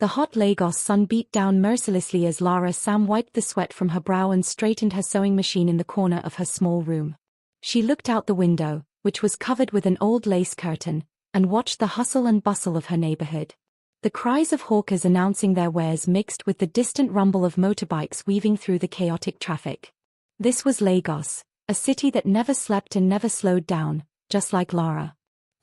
The hot Lagos sun beat down mercilessly as Lara Sam wiped the sweat from her brow and straightened her sewing machine in the corner of her small room. She looked out the window, which was covered with an old lace curtain, and watched the hustle and bustle of her neighborhood. The cries of hawkers announcing their wares mixed with the distant rumble of motorbikes weaving through the chaotic traffic. This was Lagos, a city that never slept and never slowed down, just like Lara.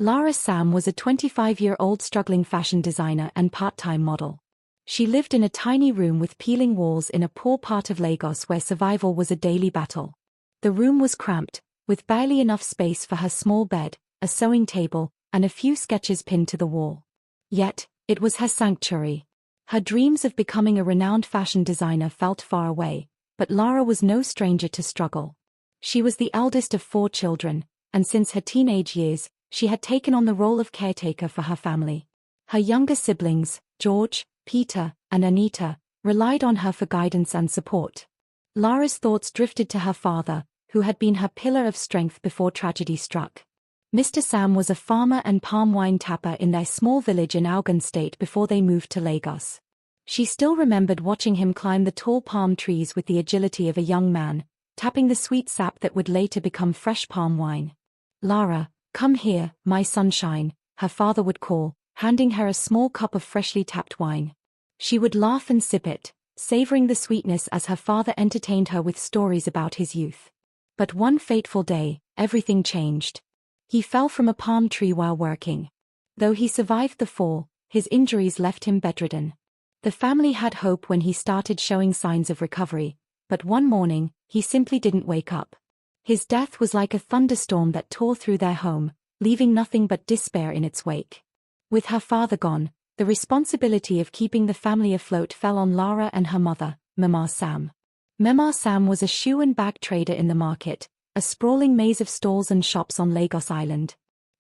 Lara Sam was a 25-year-old struggling fashion designer and part-time model. She lived in a tiny room with peeling walls in a poor part of Lagos where survival was a daily battle. The room was cramped, with barely enough space for her small bed, a sewing table, and a few sketches pinned to the wall. Yet, it was her sanctuary. Her dreams of becoming a renowned fashion designer felt far away, but Lara was no stranger to struggle. She was the eldest of 4 children, and since her teenage years, she had taken on the role of caretaker for her family. Her younger siblings, George, Peter, and Anita, relied on her for guidance and support. Lara's thoughts drifted to her father, who had been her pillar of strength before tragedy struck. Mr. Sam was a farmer and palm wine tapper in their small village in Ogun State before they moved to Lagos. She still remembered watching him climb the tall palm trees with the agility of a young man, tapping the sweet sap that would later become fresh palm wine. "Lara, come here, my sunshine," her father would call, handing her a small cup of freshly tapped wine. She would laugh and sip it, savoring the sweetness as her father entertained her with stories about his youth. But one fateful day, everything changed. He fell from a palm tree while working. Though he survived the fall, his injuries left him bedridden. The family had hope when he started showing signs of recovery, but one morning, he simply didn't wake up. His death was like a thunderstorm that tore through their home, leaving nothing but despair in its wake. With her father gone, the responsibility of keeping the family afloat fell on Lara and her mother, Mama Sam. Mama Sam was a shoe and bag trader in the market, a sprawling maze of stalls and shops on Lagos Island.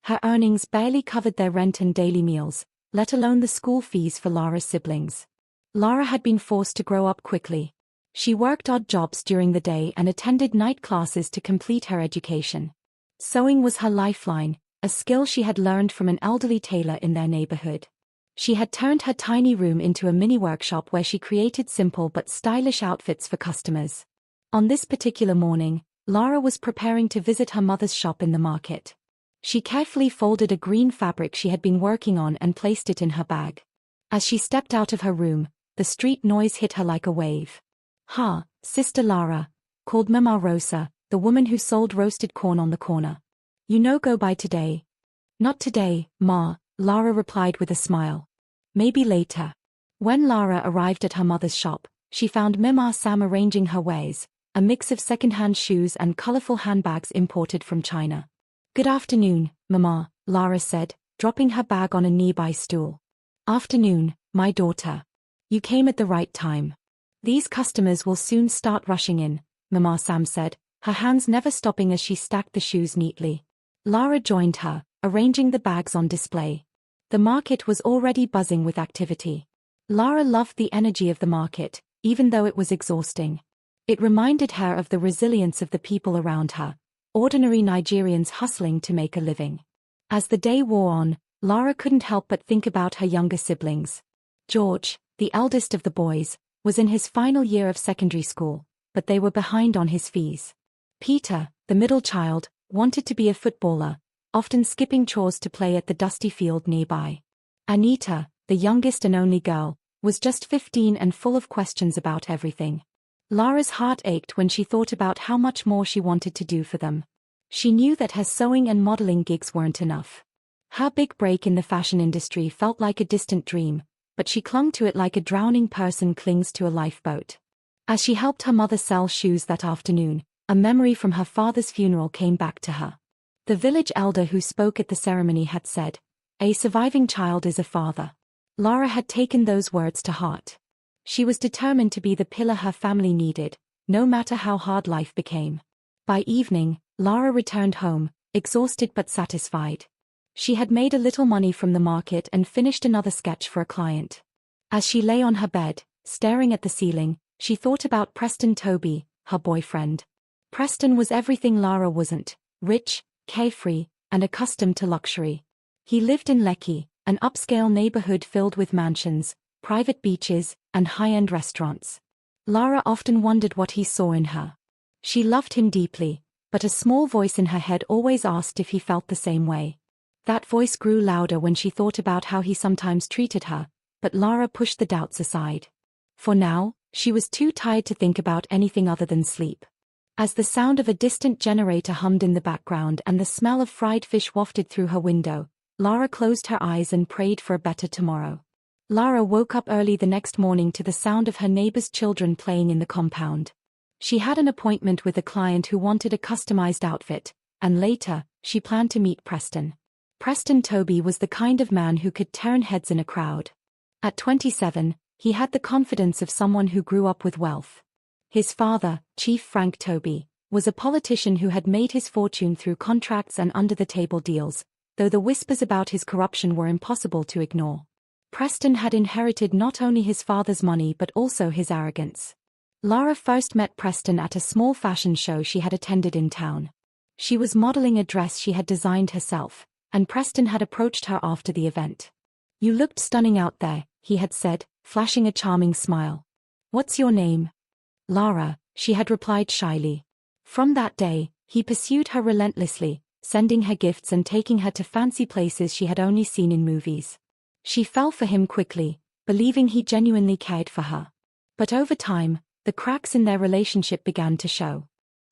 Her earnings barely covered their rent and daily meals, let alone the school fees for Lara's siblings. Lara had been forced to grow up quickly. She worked odd jobs during the day and attended night classes to complete her education. Sewing was her lifeline, a skill she had learned from an elderly tailor in their neighborhood. She had turned her tiny room into a mini workshop where she created simple but stylish outfits for customers. On this particular morning, Lara was preparing to visit her mother's shop in the market. She carefully folded a green fabric she had been working on and placed it in her bag. As she stepped out of her room, the street noise hit her like a wave. "Ha, Sister Lara," called Mama Rosa, the woman who sold roasted corn on the corner. "You no go by today?" "Not today, Ma," Lara replied with a smile. "Maybe later." When Lara arrived at her mother's shop, she found Mama Sam arranging her wares, a mix of second-hand shoes and colorful handbags imported from China. "Good afternoon, Mama," Lara said, dropping her bag on a nearby stool. "Afternoon, my daughter. You came at the right time. These customers will soon start rushing in," Mama Sam said, her hands never stopping as she stacked the shoes neatly. Lara joined her, arranging the bags on display. The market was already buzzing with activity. Lara loved the energy of the market, even though it was exhausting. It reminded her of the resilience of the people around her, ordinary Nigerians hustling to make a living. As the day wore on, Lara couldn't help but think about her younger siblings. George, the eldest of the boys, was in his final year of secondary school, but they were behind on his fees. Peter, the middle child, wanted to be a footballer, often skipping chores to play at the dusty field nearby. Anita, the youngest and only girl, was just 15 and full of questions about everything. Lara's heart ached when she thought about how much more she wanted to do for them. She knew that her sewing and modeling gigs weren't enough. Her big break in the fashion industry felt like a distant dream, but she clung to it like a drowning person clings to a lifeboat. As she helped her mother sell shoes that afternoon, a memory from her father's funeral came back to her. The village elder who spoke at the ceremony had said, "A surviving child is a father." Lara had taken those words to heart. She was determined to be the pillar her family needed, no matter how hard life became. By evening, Lara returned home, exhausted but satisfied. She had made a little money from the market and finished another sketch for a client. As she lay on her bed, staring at the ceiling, she thought about Preston Toby, her boyfriend. Preston was everything Lara wasn't: rich, carefree, and accustomed to luxury. He lived in Lekki, an upscale neighborhood filled with mansions, private beaches, and high-end restaurants. Lara often wondered what he saw in her. She loved him deeply, but a small voice in her head always asked if he felt the same way. That voice grew louder when she thought about how he sometimes treated her, but Lara pushed the doubts aside. For now, she was too tired to think about anything other than sleep. As the sound of a distant generator hummed in the background and the smell of fried fish wafted through her window, Lara closed her eyes and prayed for a better tomorrow. Lara woke up early the next morning to the sound of her neighbor's children playing in the compound. She had an appointment with a client who wanted a customized outfit, and later, she planned to meet Preston. Toby was the kind of man who could turn heads in a crowd. At 27, he had the confidence of someone who grew up with wealth. His father, Chief Frank Toby, was a politician who had made his fortune through contracts and under-the-table deals, though the whispers about his corruption were impossible to ignore. Preston had inherited not only his father's money but also his arrogance. Lara first met Preston at a small fashion show she had attended in town. She was modeling a dress she had designed herself, and Preston had approached her after the event. "You looked stunning out there," he had said, flashing a charming smile. "What's your name?" "Lara," she had replied shyly. From that day, he pursued her relentlessly, sending her gifts and taking her to fancy places she had only seen in movies. She fell for him quickly, believing he genuinely cared for her. But over time, the cracks in their relationship began to show.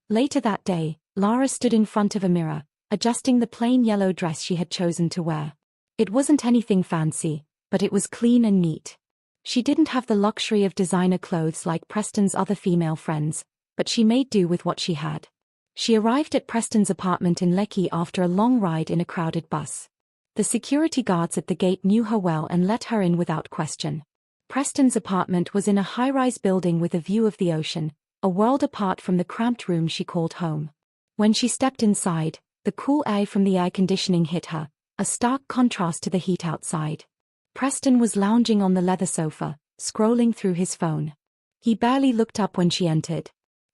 Later that day, Lara stood in front of a mirror, adjusting the plain yellow dress she had chosen to wear. It wasn't anything fancy, but it was clean and neat. She didn't have the luxury of designer clothes like Preston's other female friends, but she made do with what she had. She arrived at Preston's apartment in Lekki after a long ride in a crowded bus. The security guards at the gate knew her well and let her in without question. Preston's apartment was in a high-rise building with a view of the ocean, a world apart from the cramped room she called home. When she stepped inside, the cool air from the air conditioning hit her, a stark contrast to the heat outside. Preston was lounging on the leather sofa, scrolling through his phone. He barely looked up when she entered.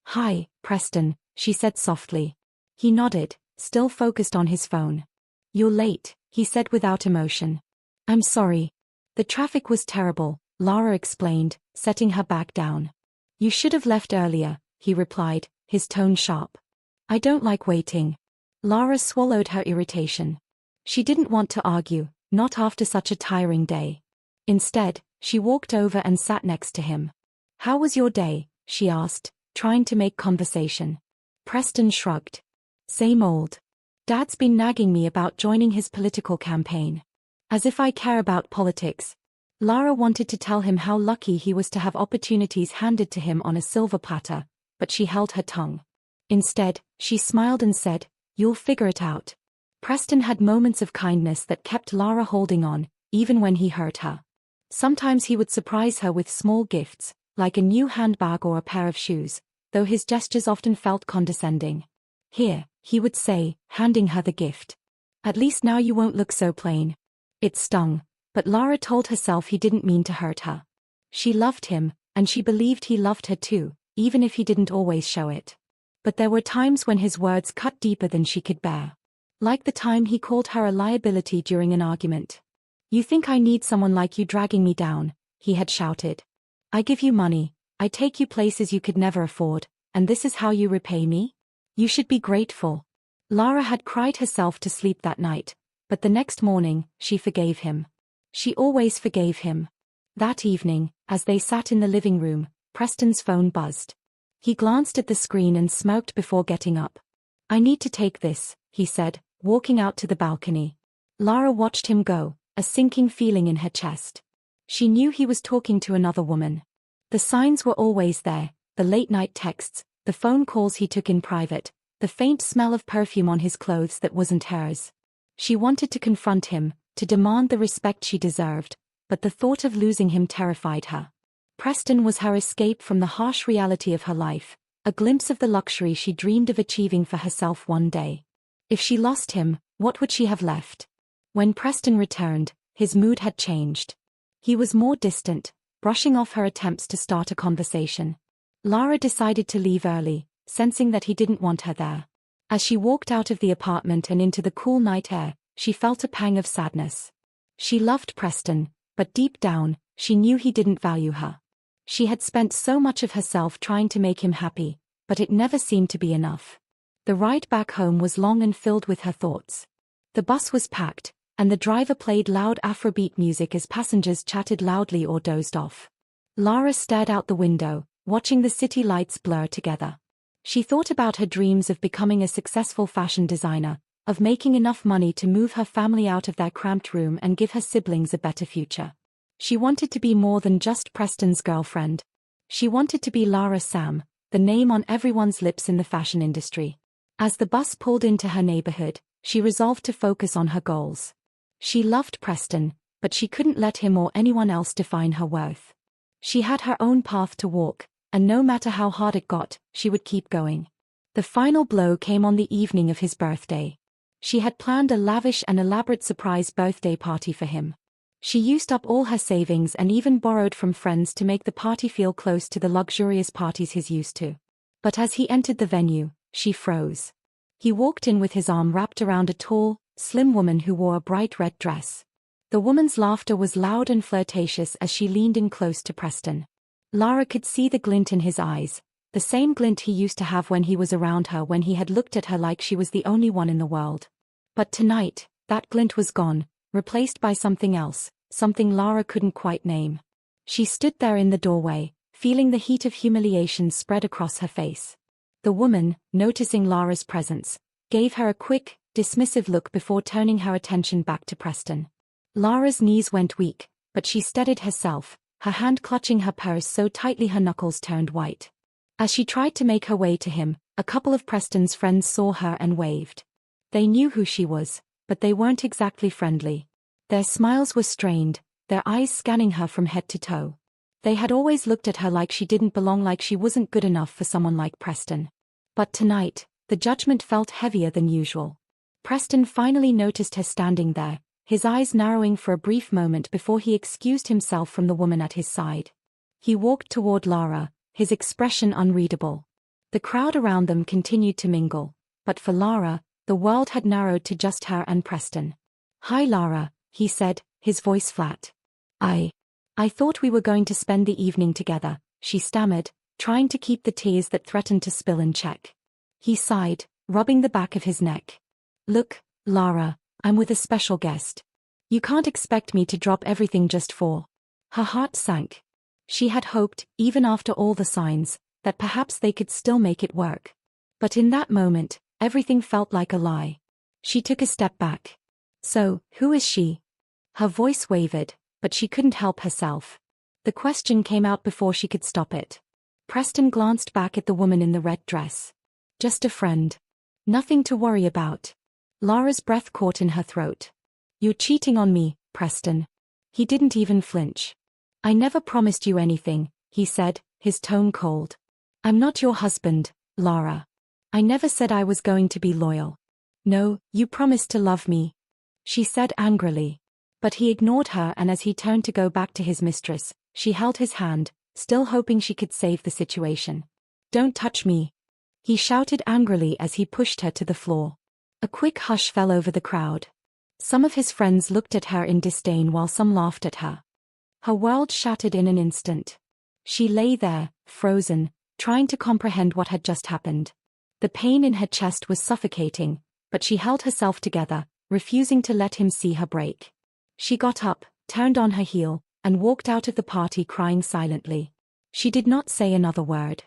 "Hi, Preston," she said softly. He nodded, still focused on his phone. "You're late," he said without emotion. "I'm sorry. The traffic was terrible," Lara explained, setting her back down. "You should have left earlier," he replied, his tone sharp. "I don't like waiting." Lara swallowed her irritation. She didn't want to argue, not after such a tiring day. Instead, she walked over and sat next to him. "How was your day?" she asked, trying to make conversation. Preston shrugged. "Same old. Dad's been nagging me about joining his political campaign. As if I care about politics." Lara wanted to tell him how lucky he was to have opportunities handed to him on a silver platter, but she held her tongue. Instead, she smiled and said, "You'll figure it out." Preston had moments of kindness that kept Lara holding on, even when he hurt her. Sometimes he would surprise her with small gifts, like a new handbag or a pair of shoes, though his gestures often felt condescending. "Here," he would say, handing her the gift. "At least now you won't look so plain." It stung, but Lara told herself he didn't mean to hurt her. She loved him, and she believed he loved her too, even if he didn't always show it. But there were times when his words cut deeper than she could bear. Like the time he called her a liability during an argument. "You think I need someone like you dragging me down," he had shouted. "I give you money, I take you places you could never afford, and this is how you repay me? You should be grateful." Lara had cried herself to sleep that night, but the next morning, she forgave him. She always forgave him. That evening, as they sat in the living room, Preston's phone buzzed. He glanced at the screen and smirked before getting up. "I need to take this," he said, walking out to the balcony. Lara watched him go, a sinking feeling in her chest. She knew he was talking to another woman. The signs were always there, the late-night texts, the phone calls he took in private, the faint smell of perfume on his clothes that wasn't hers. She wanted to confront him, to demand the respect she deserved, but the thought of losing him terrified her. Preston was her escape from the harsh reality of her life, a glimpse of the luxury she dreamed of achieving for herself one day. If she lost him, what would she have left? When Preston returned, his mood had changed. He was more distant, brushing off her attempts to start a conversation. Lara decided to leave early, sensing that he didn't want her there. As she walked out of the apartment and into the cool night air, she felt a pang of sadness. She loved Preston, but deep down, She knew he didn't value her. She had spent so much of herself trying to make him happy, but it never seemed to be enough. The ride back home was long and filled with her thoughts. The bus was packed, and the driver played loud Afrobeat music as passengers chatted loudly or dozed off. Lara stared out the window, watching the city lights blur together. She thought about her dreams of becoming a successful fashion designer, of making enough money to move her family out of their cramped room and give her siblings a better future. She wanted to be more than just Preston's girlfriend. She wanted to be Lara Sam, the name on everyone's lips in the fashion industry. As the bus pulled into her neighborhood, she resolved to focus on her goals. She loved Preston, but she couldn't let him or anyone else define her worth. She had her own path to walk, and no matter how hard it got, she would keep going. The final blow came on the evening of his birthday. She had planned a lavish and elaborate surprise birthday party for him. She used up all her savings and even borrowed from friends to make the party feel close to the luxurious parties he's used to. But as he entered the venue, she froze. He walked in with his arm wrapped around a tall, slim woman who wore a bright red dress. The woman's laughter was loud and flirtatious as she leaned in close to Preston. Lara could see the glint in his eyes, the same glint he used to have when he was around her, when he had looked at her like she was the only one in the world. But tonight, that glint was gone, replaced by something else, something Lara couldn't quite name. She stood there in the doorway, feeling the heat of humiliation spread across her face. The woman, noticing Lara's presence, gave her a quick, dismissive look before turning her attention back to Preston. Lara's knees went weak, but she steadied herself, her hand clutching her purse so tightly her knuckles turned white. As she tried to make her way to him, a couple of Preston's friends saw her and waved. They knew who she was, but they weren't exactly friendly. Their smiles were strained, their eyes scanning her from head to toe. They had always looked at her like she didn't belong, like she wasn't good enough for someone like Preston. But tonight, the judgment felt heavier than usual. Preston finally noticed her standing there, his eyes narrowing for a brief moment before he excused himself from the woman at his side. He walked toward Lara, his expression unreadable. The crowd around them continued to mingle, but for Lara, the world had narrowed to just her and Preston. "Hi Lara," he said, his voice flat. I thought we were going to spend the evening together," she stammered, trying to keep the tears that threatened to spill in check. He sighed, rubbing the back of his neck. "Look, Lara, I'm with a special guest. You can't expect me to drop everything just for..." Her heart sank. She had hoped, even after all the signs, that perhaps they could still make it work. But in that moment, everything felt like a lie. She took a step back. "So, who is she?" Her voice wavered, but she couldn't help herself. The question came out before she could stop it. Preston glanced back at the woman in the red dress. "Just a friend. Nothing to worry about." Lara's breath caught in her throat. "You're cheating on me, Preston." He didn't even flinch. "I never promised you anything," he said, his tone cold. "I'm not your husband, Lara. I never said I was going to be loyal." "No, you promised to love me," she said angrily. But he ignored her, and as he turned to go back to his mistress, she held his hand, still hoping she could save the situation. "Don't touch me," he shouted angrily as he pushed her to the floor. A quick hush fell over the crowd. Some of his friends looked at her in disdain while some laughed at her. Her world shattered in an instant. She lay there, frozen, trying to comprehend what had just happened. The pain in her chest was suffocating, but she held herself together, refusing to let him see her break. She got up, turned on her heel, and walked out of the party crying silently. She did not say another word.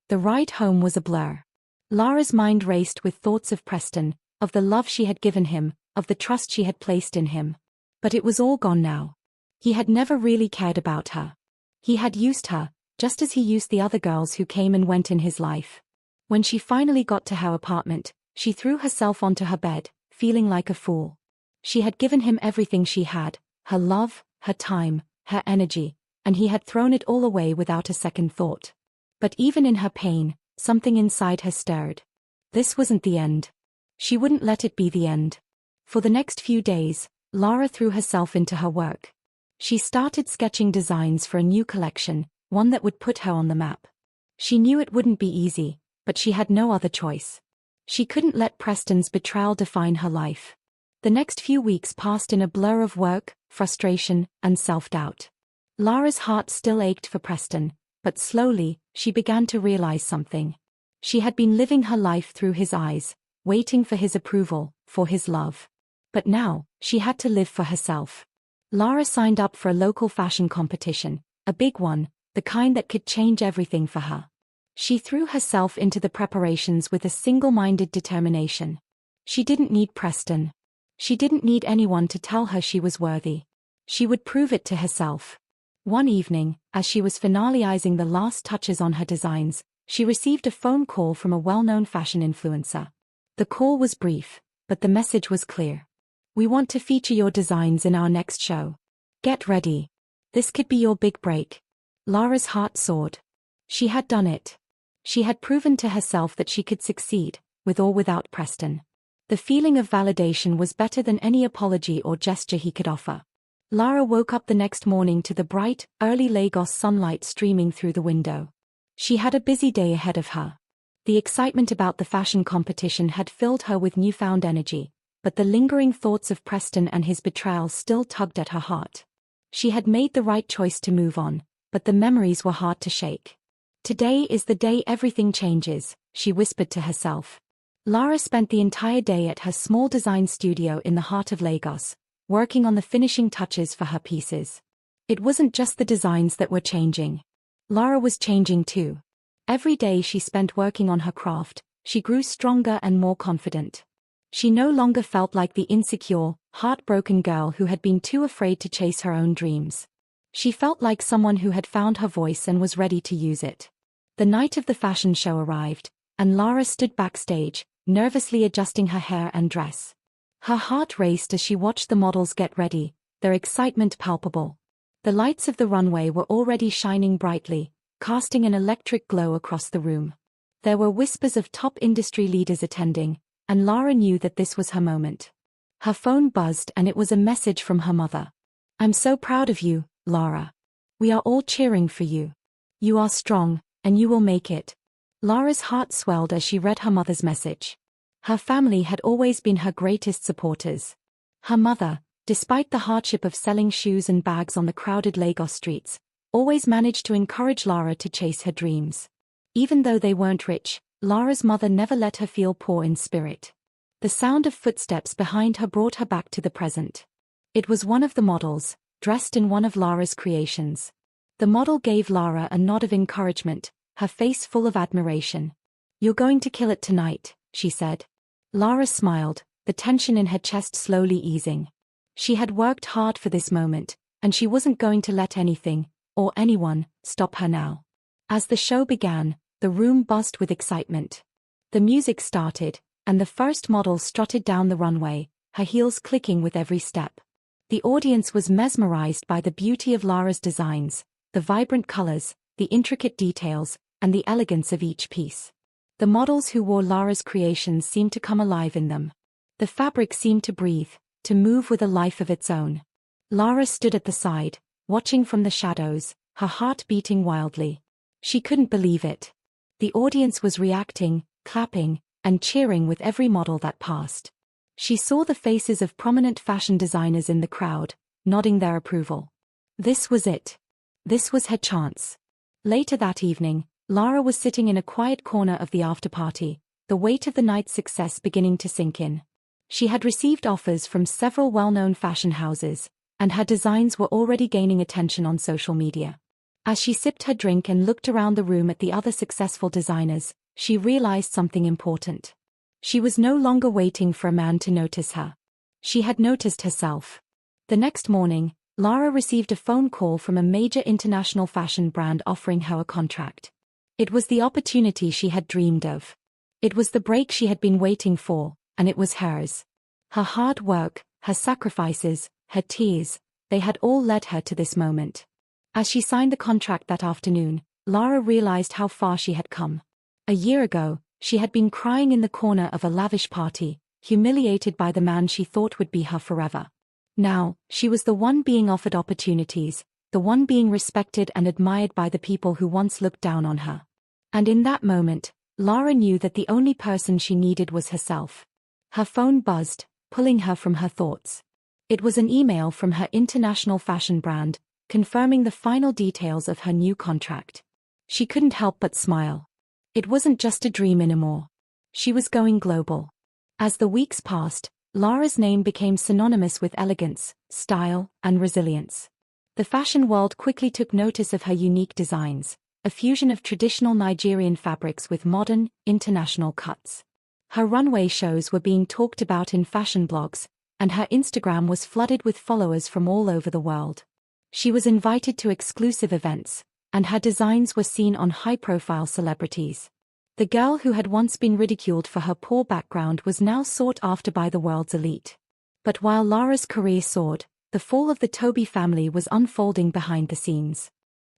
The ride home was a blur. Lara's mind raced with thoughts of Preston, of the love she had given him, of the trust she had placed in him. But it was all gone now. He had never really cared about her. He had used her, just as he used the other girls who came and went in his life. When she finally got to her apartment, she threw herself onto her bed, feeling like a fool. She had given him everything she had, her love, her time, her energy, and he had thrown it all away without a second thought. But even in her pain, something inside her stirred. This wasn't the end. She wouldn't let it be the end. For the next few days, Lara threw herself into her work. She started sketching designs for a new collection, one that would put her on the map. She knew it wouldn't be easy, but she had no other choice. She couldn't let Preston's betrayal define her life. The next few weeks passed in a blur of work, frustration, and self-doubt. Lara's heart still ached for Preston, but slowly, she began to realize something. She had been living her life through his eyes, waiting for his approval, for his love. But now, she had to live for herself. Lara signed up for a local fashion competition, a big one, the kind that could change everything for her. She threw herself into the preparations with a single-minded determination. She didn't need Preston. She didn't need anyone to tell her she was worthy. She would prove it to herself. One evening, as she was finalizing the last touches on her designs, she received a phone call from a well-known fashion influencer. The call was brief, but the message was clear. "We want to feature your designs in our next show. Get ready. This could be your big break." Lara's heart soared. She had done it. She had proven to herself that she could succeed, with or without Preston. The feeling of validation was better than any apology or gesture he could offer. Lara woke up the next morning to the bright, early Lagos sunlight streaming through the window. She had a busy day ahead of her. The excitement about the fashion competition had filled her with newfound energy, but the lingering thoughts of Preston and his betrayal still tugged at her heart. She had made the right choice to move on, but the memories were hard to shake. "Today is the day everything changes," she whispered to herself. Lara spent the entire day at her small design studio in the heart of Lagos, working on the finishing touches for her pieces. It wasn't just the designs that were changing. Lara was changing too. Every day she spent working on her craft, she grew stronger and more confident. She no longer felt like the insecure, heartbroken girl who had been too afraid to chase her own dreams. She felt like someone who had found her voice and was ready to use it. The night of the fashion show arrived, and Lara stood backstage, nervously adjusting her hair and dress. Her heart raced as she watched the models get ready, their excitement palpable. The lights of the runway were already shining brightly, casting an electric glow across the room. There were whispers of top industry leaders attending, and Lara knew that this was her moment. Her phone buzzed and it was a message from her mother. "I'm so proud of you, Lara. We are all cheering for you. You are strong, and you will make it." Lara's heart swelled as she read her mother's message. Her family had always been her greatest supporters. Her mother, despite the hardship of selling shoes and bags on the crowded Lagos streets, always managed to encourage Lara to chase her dreams. Even though they weren't rich, Lara's mother never let her feel poor in spirit. The sound of footsteps behind her brought her back to the present. It was one of the models, dressed in one of Lara's creations. The model gave Lara a nod of encouragement, her face full of admiration. "You're going to kill it tonight," she said. Lara smiled, the tension in her chest slowly easing. She had worked hard for this moment, and she wasn't going to let anything, or anyone, stop her now. As the show began, the room buzzed with excitement. The music started, and the first model strutted down the runway, her heels clicking with every step. The audience was mesmerized by the beauty of Lara's designs, the vibrant colors, the intricate details, and the elegance of each piece. The models who wore Lara's creations seemed to come alive in them. The fabric seemed to breathe, to move with a life of its own. Lara stood at the side, watching from the shadows, her heart beating wildly. She couldn't believe it. The audience was reacting, clapping, and cheering with every model that passed. She saw the faces of prominent fashion designers in the crowd, nodding their approval. This was it. This was her chance. Later that evening, Lara was sitting in a quiet corner of the after-party, the weight of the night's success beginning to sink in. She had received offers from several well-known fashion houses, and her designs were already gaining attention on social media. As she sipped her drink and looked around the room at the other successful designers, she realized something important. She was no longer waiting for a man to notice her. She had noticed herself. The next morning, Lara received a phone call from a major international fashion brand offering her a contract. It was the opportunity she had dreamed of. It was the break she had been waiting for, and it was hers. Her hard work, her sacrifices, her tears, they had all led her to this moment. As she signed the contract that afternoon, Lara realized how far she had come. A year ago, she had been crying in the corner of a lavish party, humiliated by the man she thought would be her forever. Now, she was the one being offered opportunities, the one being respected and admired by the people who once looked down on her. And in that moment, Lara knew that the only person she needed was herself. Her phone buzzed, pulling her from her thoughts. It was an email from her international fashion brand, confirming the final details of her new contract. She couldn't help but smile. It wasn't just a dream anymore. She was going global. As the weeks passed, Lara's name became synonymous with elegance, style, and resilience. The fashion world quickly took notice of her unique designs, a fusion of traditional Nigerian fabrics with modern, international cuts. Her runway shows were being talked about in fashion blogs, and her Instagram was flooded with followers from all over the world. She was invited to exclusive events, and her designs were seen on high-profile celebrities. The girl who had once been ridiculed for her poor background was now sought after by the world's elite. But while Lara's career soared, the fall of the Toby family was unfolding behind the scenes.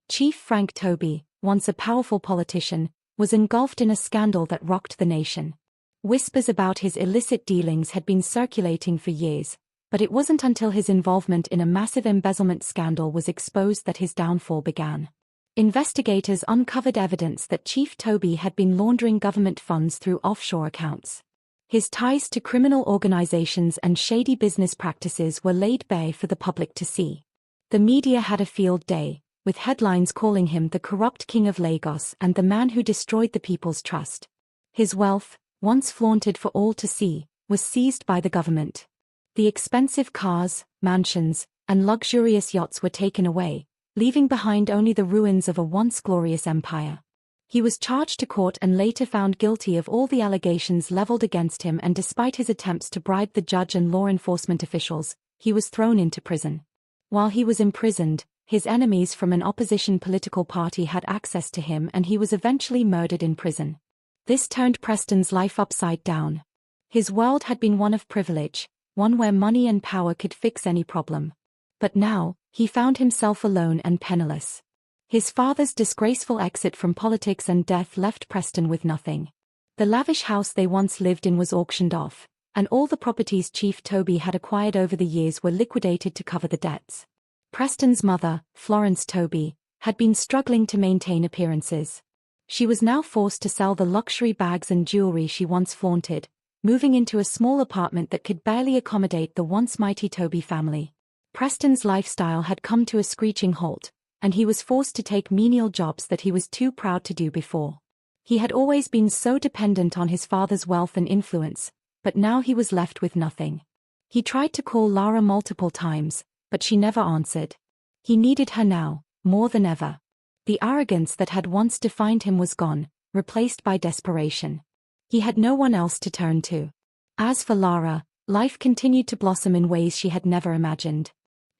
Chief Frank Toby, once a powerful politician, was engulfed in a scandal that rocked the nation. Whispers about his illicit dealings had been circulating for years, but it wasn't until his involvement in a massive embezzlement scandal was exposed that his downfall began. Investigators uncovered evidence that Chief Toby had been laundering government funds through offshore accounts. His ties to criminal organizations and shady business practices were laid bare for the public to see. The media had a field day, with headlines calling him the corrupt king of Lagos and the man who destroyed the people's trust. His wealth, once flaunted for all to see, was seized by the government. The expensive cars, mansions, and luxurious yachts were taken away, leaving behind only the ruins of a once glorious empire. He was charged to court and later found guilty of all the allegations leveled against him, and despite his attempts to bribe the judge and law enforcement officials, he was thrown into prison. While he was imprisoned, his enemies from an opposition political party had access to him, and he was eventually murdered in prison. This turned Preston's life upside down. His world had been one of privilege, one where money and power could fix any problem. But now, he found himself alone and penniless. His father's disgraceful exit from politics and death left Preston with nothing. The lavish house they once lived in was auctioned off, and all the properties Chief Toby had acquired over the years were liquidated to cover the debts. Preston's mother, Florence Toby, had been struggling to maintain appearances. She was now forced to sell the luxury bags and jewelry she once flaunted, moving into a small apartment that could barely accommodate the once mighty Toby family. Preston's lifestyle had come to a screeching halt, and he was forced to take menial jobs that he was too proud to do before. He had always been so dependent on his father's wealth and influence, but now he was left with nothing. He tried to call Lara multiple times, but she never answered. He needed her now, more than ever. The arrogance that had once defined him was gone, replaced by desperation. He had no one else to turn to. As for Lara, life continued to blossom in ways she had never imagined.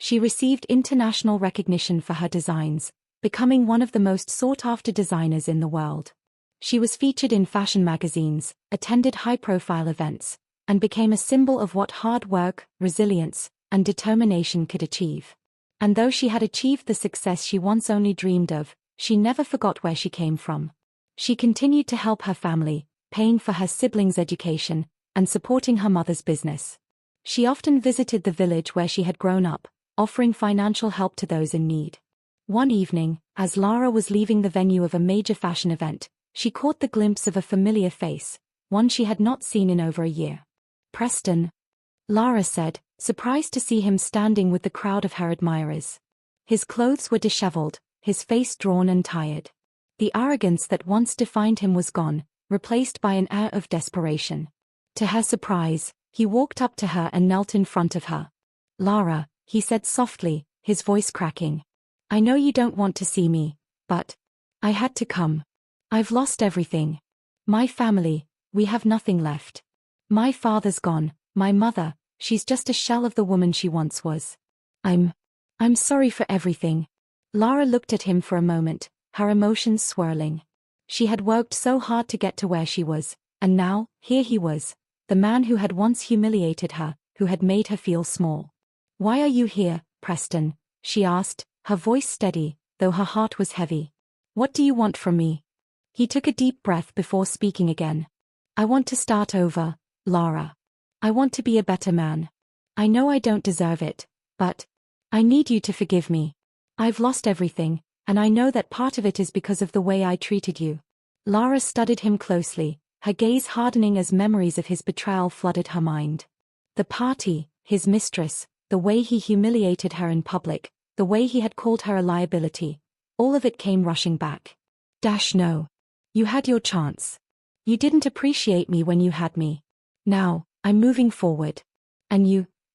She received international recognition for her designs, becoming one of the most sought-after designers in the world. She was featured in fashion magazines, attended high-profile events, and became a symbol of what hard work, resilience, and determination could achieve. And though she had achieved the success she once only dreamed of, she never forgot where she came from. She continued to help her family, paying for her siblings' education, and supporting her mother's business. She often visited the village where she had grown up, offering financial help to those in need. One evening, as Lara was leaving the venue of a major fashion event, she caught the glimpse of a familiar face, one she had not seen in over a year. "Preston," Lara said, surprised to see him standing with the crowd of her admirers. His clothes were disheveled, his face drawn and tired. The arrogance that once defined him was gone, replaced by an air of desperation. To her surprise, he walked up to her and knelt in front of her. "Lara," he said softly, his voice cracking. "I know you don't want to see me, but I had to come. I've lost everything. My family, we have nothing left. My father's gone, my mother, she's just a shell of the woman she once was. I'm sorry for everything." Lara looked at him for a moment, her emotions swirling. She had worked so hard to get to where she was, and now, here he was, the man who had once humiliated her, who had made her feel small. "Why are you here, Preston?" she asked, her voice steady, though her heart was heavy. "What do you want from me?" He took a deep breath before speaking again. "I want to start over, Lara. I want to be a better man. I know I don't deserve it, but I need you to forgive me. I've lost everything, and I know that part of it is because of the way I treated you." Lara studied him closely, her gaze hardening as memories of his betrayal flooded her mind. The party, his mistress, the way he humiliated her in public, the way he had called her a liability, all of it came rushing back. No. You had your chance. You didn't appreciate me when you had me. Now, I'm moving forward. And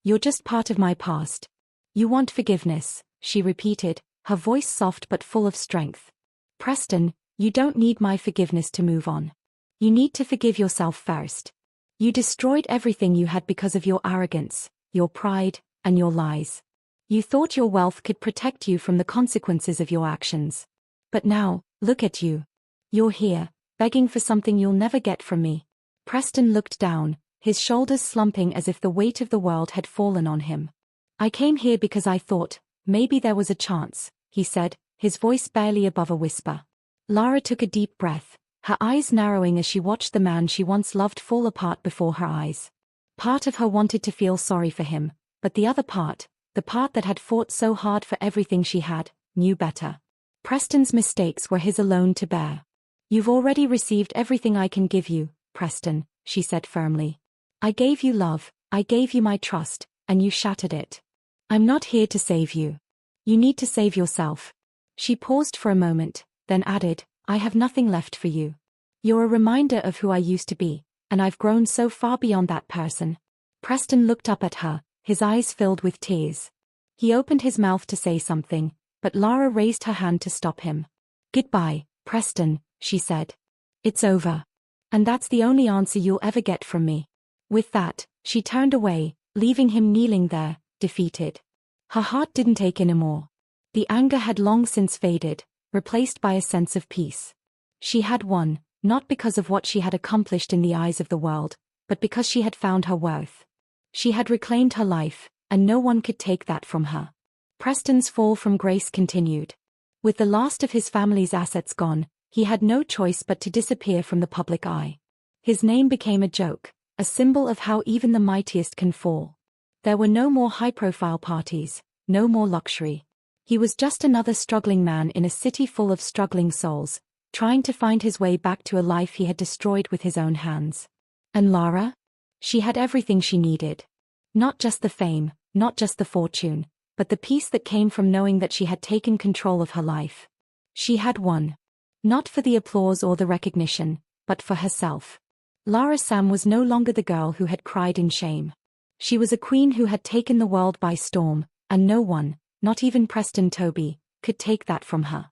you're just part of my past. You want forgiveness, she repeated, her voice soft but full of strength. Preston, you don't need my forgiveness to move on. You need to forgive yourself first. You destroyed everything you had because of your arrogance, your pride, and your lies. You thought your wealth could protect you from the consequences of your actions. But now, look at you. You're here, begging for something you'll never get from me. Preston looked down, his shoulders slumping as if the weight of the world had fallen on him. I came here because I thought, maybe there was a chance, he said, his voice barely above a whisper. Lara took a deep breath, her eyes narrowing as she watched the man she once loved fall apart before her eyes. Part of her wanted to feel sorry for him, but the other part, the part that had fought so hard for everything she had, knew better. Preston's mistakes were his alone to bear. You've already received everything I can give you, Preston, she said firmly. I gave you love, I gave you my trust, and you shattered it. I'm not here to save you. You need to save yourself. She paused for a moment, then added, I have nothing left for you. You're a reminder of who I used to be, and I've grown so far beyond that person. Preston looked up at her, his eyes filled with tears. He opened his mouth to say something, but Lara raised her hand to stop him. Goodbye, Preston, she said. It's over. And that's the only answer you'll ever get from me. With that, she turned away, leaving him kneeling there, defeated. Her heart didn't ache anymore. The anger had long since faded, replaced by a sense of peace. She had won, not because of what she had accomplished in the eyes of the world, but because she had found her worth. She had reclaimed her life, and no one could take that from her. Preston's fall from grace continued. With the last of his family's assets gone, he had no choice but to disappear from the public eye. His name became a joke, a symbol of how even the mightiest can fall. There were no more high-profile parties, no more luxury. He was just another struggling man in a city full of struggling souls, trying to find his way back to a life he had destroyed with his own hands. And Lara? She had everything she needed. Not just the fame, not just the fortune, but the peace that came from knowing that she had taken control of her life. She had won. Not for the applause or the recognition, but for herself. Lara Sam was no longer the girl who had cried in shame. She was a queen who had taken the world by storm, and no one, not even Preston Toby, could take that from her.